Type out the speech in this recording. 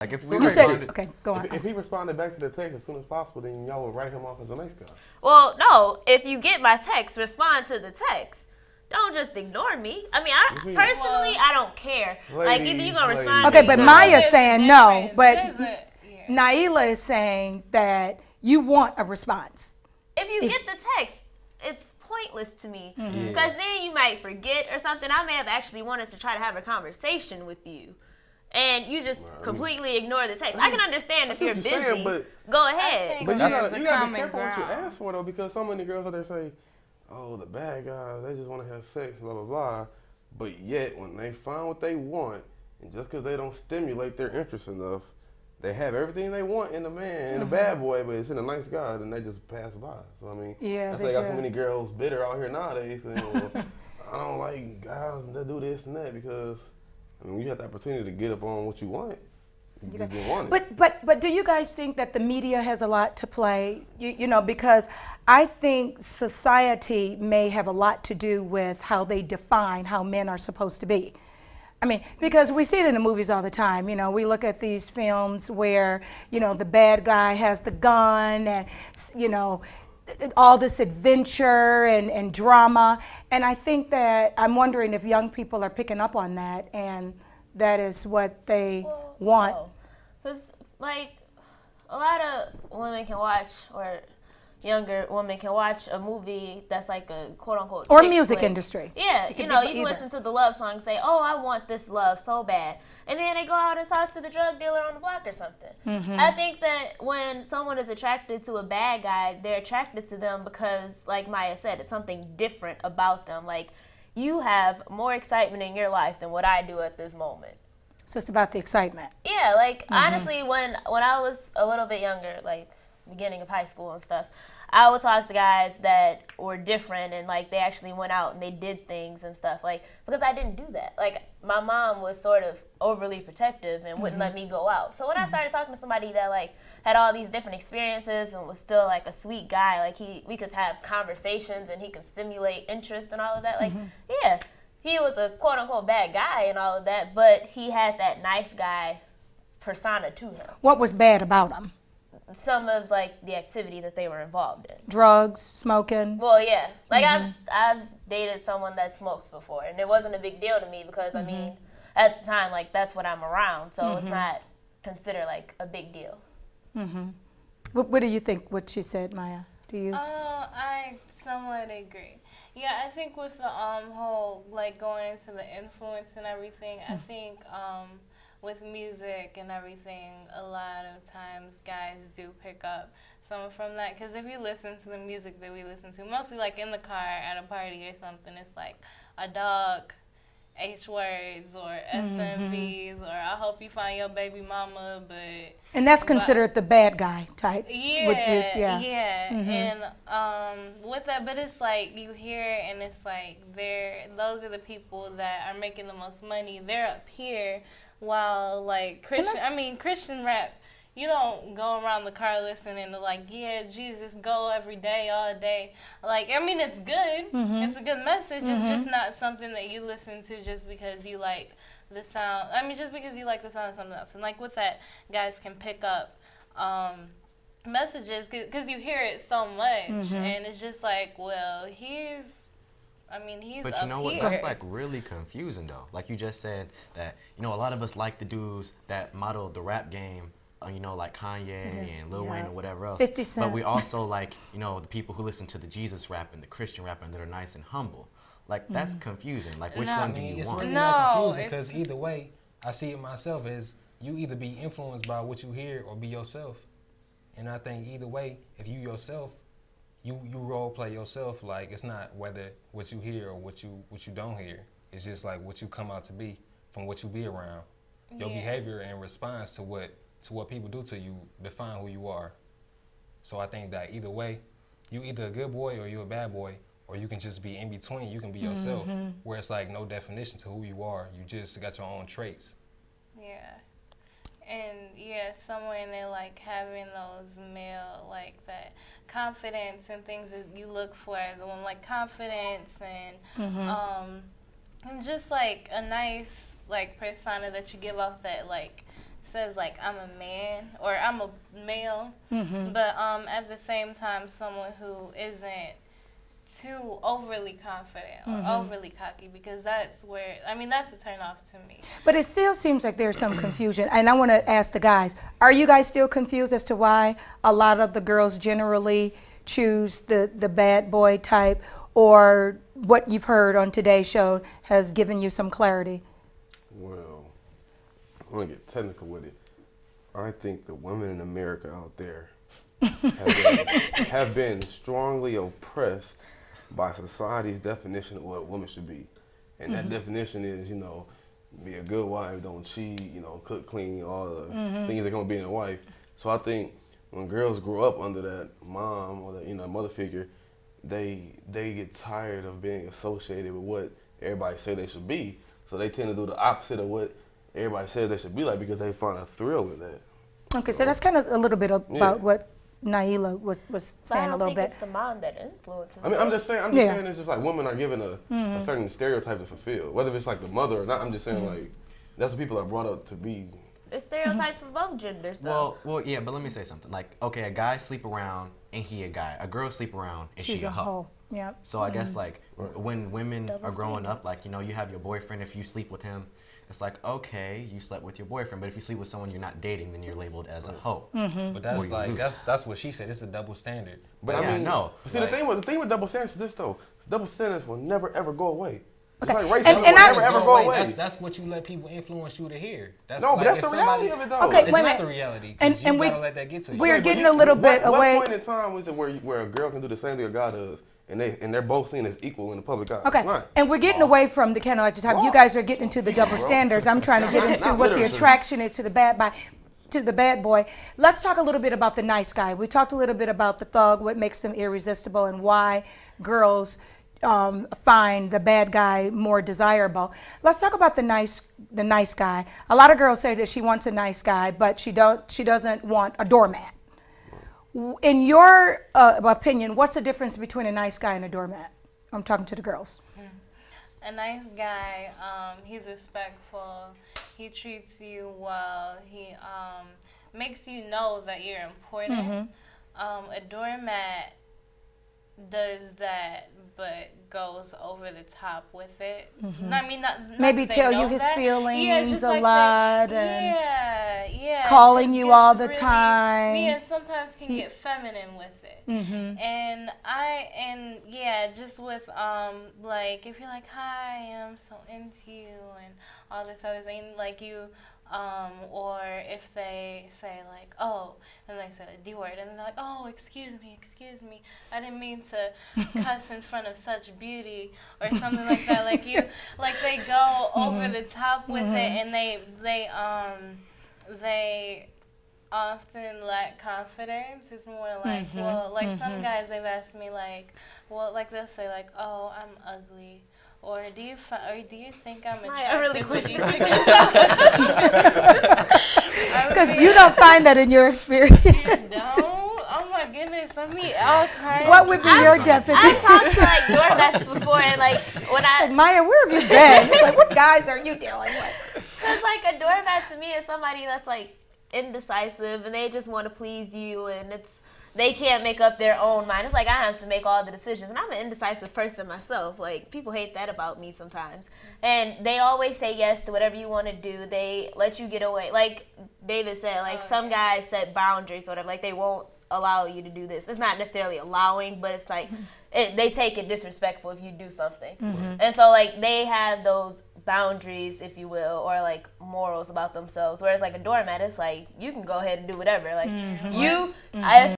Like if we You said, responded, okay, go on. If he responded back to the text as soon as possible, then y'all would write him off as a nice guy. Well, no. If you get my text, respond to the text. Don't just ignore me. I mean, personally, I don't care. Like, either you're going to respond Okay, to but me. Maya's saying no, but Yeah. Naila is saying that you want a response. If you get the text, it's pointless to me. Because then you might forget or something. I may have actually wanted to try to have a conversation with you. And you just completely ignore the text. I can understand if you're busy. Saying, go ahead. But you gotta be careful what you ask for, though, because so many girls out there say, oh, the bad guys, they just want to have sex, blah, blah, blah. But yet, when they find what they want, and just because they don't stimulate their interest enough, they have everything they want in a man, in a bad boy, but it's in a nice guy, then they just pass by. So, I mean, that's why they got so many girls bitter out here nowadays saying, well, I don't like guys that do this and that, because I mean, when you have the opportunity to get up on what you want, you just didn't want it. But do you guys think that the media has a lot to play? You know, because I think society may have a lot to do with how they define how men are supposed to be. I mean, because we see it in the movies all the time. You know, we look at these films where, you know, the bad guy has the gun and, you know, all this adventure and drama. And I think that I'm wondering if young people are picking up on that and that is what they want. Because, like, a lot of women can watch, or younger women can watch a movie that's like a quote-unquote or chick music flick. industry. Yeah, you know, you can listen to the love song and say, oh, I want this love so bad. And then they go out and talk to the drug dealer on the block or something. I think that when someone is attracted to a bad guy, they're attracted to them because, like Maya said, it's something different about them. Like, you have more excitement in your life than what I do at this moment. So it's about the excitement. Yeah, like, honestly, when I was a little bit younger, like, beginning of high school and stuff, I would talk to guys that were different and like they actually went out and they did things and stuff, like, because I didn't do that. Like, my mom was sort of overly protective and wouldn't let me go out. So when I started talking to somebody that like had all these different experiences and was still like a sweet guy, like we could have conversations and he could stimulate interest and all of that, like, yeah, he was a quote unquote bad guy and all of that, but he had that nice guy persona to him. What was bad about him? Some of like the activity that they were involved in. Drugs, smoking. Well, yeah, like I've dated someone that smoked before, and it wasn't a big deal to me because I mean, at the time, like that's what I'm around, so it's not considered like a big deal. What do you think? What she said, Maya? Do you? I somewhat agree. Yeah, I think with the whole like going into the influence and everything, I think with music and everything, a lot of times guys do pick up some from that. Because if you listen to the music that we listen to, mostly like in the car at a party or something, it's like a dog, H words, or FMVs, or I hope you find your baby mama, but... And that's considered the bad guy type. Yeah, and with that, but it's like you hear it and it's like those are the people that are making the most money. They're up here. While like Christian rap, you don't go around the car listening to like, yeah, Jesus, go every day, all day. Like, I mean, it's good. It's a good message. It's just not something that you listen to just because you like the sound. I mean, just because you like the sound of something else. And like with that, guys can pick up messages because you hear it so much, and it's just like, well, he's But you know what? That's like really confusing though. Like you just said that, you know, a lot of us like the dudes that model the rap game, you know, like Kanye and Lil Wayne or whatever else. 50 Cent. But we also like, you know, the people who listen to the Jesus rap and the Christian rap and that are nice and humble. Like that's confusing. Like which one do you it's want? really not confusing because either way, I see it myself as you either be influenced by what you hear or be yourself. And I think either way, if you yourself, you role play yourself. Like it's not whether what you hear or what you don't hear. It's just like what you come out to be from what you be around. Your behavior in response to what people do to you define who you are. So I think that either way, you either a good boy or you a bad boy, or you can just be in between. You can be yourself, where it's like no definition to who you are. You just got your own traits. Yeah. And yeah, somewhere in there, like having those male, like that confidence and things that you look for as a woman, like confidence and just like a nice like persona that you give off that like says like I'm a man or I'm a male, but at the same time someone who isn't too overly confident or overly cocky, because that's where, I mean, that's a turn off to me. But it still seems like there's some confusion, and I want to ask the guys, are you guys still confused as to why a lot of the girls generally choose the bad boy type, or what you've heard on today's show has given you some clarity? Well, I'm going to get technical with it. I think the women in America out there have been strongly oppressed by society's definition of what a woman should be. And that definition is, you know, be a good wife, don't cheat, you know, cook, clean, all the things that come with being a wife. So I think when girls grow up under that mom or the, you know, mother figure, they get tired of being associated with what everybody say they should be. So they tend to do the opposite of what everybody says they should be like, because they find a thrill in that. Okay, so that's kind of a little bit about what Naila was saying a little bit. I don't think it's the mom that influences. I mean, I'm just saying it's just like women are given a certain stereotype to fulfill, whether it's like the mother or not. I'm just saying like that's what people are brought up to be. There's stereotypes for both genders, though. Well, yeah, but let me say something. Like, okay, a guy sleep around and he a guy. A girl sleep around and she a hoe. Yep. So I guess like when women are growing up, like, you know, you have your boyfriend. If you sleep with him, it's like, okay, you slept with your boyfriend, but if you sleep with someone you're not dating, then you're labeled as a hoe. But that's like that's what she said. It's a double standard. But I mean, no. See, like, the thing with double standards is this though. Double standards will never ever go away. Okay. It's like racism will never ever go away. That's what you let people influence you to hear. That's no, like, but that's the reality of it though. Okay, it's wait a not minute. the reality. And you we gotta let that get to you. we're getting a little bit away. What point in time was it where a girl can do the same thing a guy does? And they're both seen as equal in the public eye. Okay, and we're getting away from the kind of like the time. You guys are getting into the double standards. I'm trying to get into what the attraction is to the bad boy. Let's talk a little bit about the nice guy. We talked a little bit about the thug, what makes them irresistible, and why girls find the bad guy more desirable. Let's talk about the nice guy. A lot of girls say that she wants a nice guy, but she doesn't want a doormat. In your opinion, what's the difference between a nice guy and a doormat? I'm talking to the girls. A nice guy, he's respectful, he treats you well, he makes you know that you're important. A doormat does that, but goes over the top with it. I mean, maybe tell you his feelings a lot, and yeah, calling you all the time. Yeah, and sometimes can get feminine with it. And just with like if you're like, hi, I'm so into you and all this other thing, like you. Or if they say like, oh, and they say the D word, and they're like, oh, excuse me, I didn't mean to cuss in front of such beauty, or something like that. Like they go over the top with it, and they often lack confidence. It's more like, well, like some guys, they've asked me like, well, like they'll say like, oh, I'm ugly. Or do you think I'm attractive? I really wish you could. Because you don't find that in your experience. You don't? Oh my goodness! I mean, all kinds. What would be your definition? I talked to like doormats before, and like when I like, Maya, where have you been? Like, what guys are you dealing with? Because like a doormat to me is somebody that's like indecisive, and they just want to please you, and they can't make up their own mind. It's like I have to make all the decisions. And I'm an indecisive person myself. Like, people hate that about me sometimes. And they always say yes to whatever you want to do. They let you get away. Like David said, like some guys set boundaries or whatever. Like, they won't allow you to do this. It's not necessarily allowing, but it's like they take it disrespectful if you do something. And so, like, they have those boundaries, if you will, or like morals about themselves. Whereas like a doormat, it's like you can go ahead and do whatever. Like